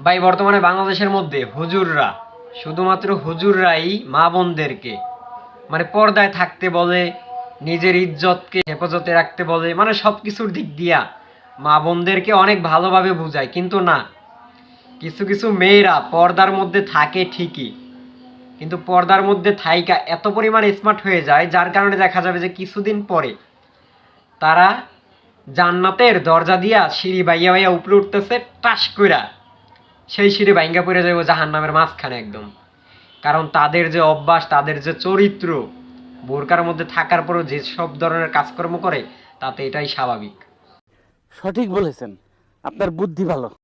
ভাই বর্তমানে বাংলাদেশের মধ্যে হুজুররা, শুধুমাত্র হুজুররাই মা বোনদেরকে মানে পর্দায় থাকতে বলে, নিজের ইজ্জতকে হেফাজতে রাখতে বলে, মানে সবকিছুর দিক দিয়া মা বোনদেরকে অনেক ভালোভাবে বুঝায়। কিন্তু না, কিছু কিছু মেয়েরা পর্দার মধ্যে থাকে ঠিকই, কিন্তু পর্দার মধ্যে থাইকা এত পরিমাণ স্মার্ট হয়ে যায়, যার কারণে দেখা যাবে যে কিছুদিন পরে তারা জান্নাতের দরজা দিয়া সিঁড়ি বাইয়া বাইয়া উপরে উঠতেছে, টাস কইরা সেই সিঁড়ি ভাঙ্গা পড়ে যাবো জাহান্নামের মাঝখানে একদম। কারণ তাদের যে অভ্যাস, তাদের যে চরিত্র, বোরকার মধ্যে থাকার পরও যে সব ধরনের কাজকর্ম করে, তাতে এটাই স্বাভাবিক। সঠিক বলেছেন, আপনার বুদ্ধি ভালো।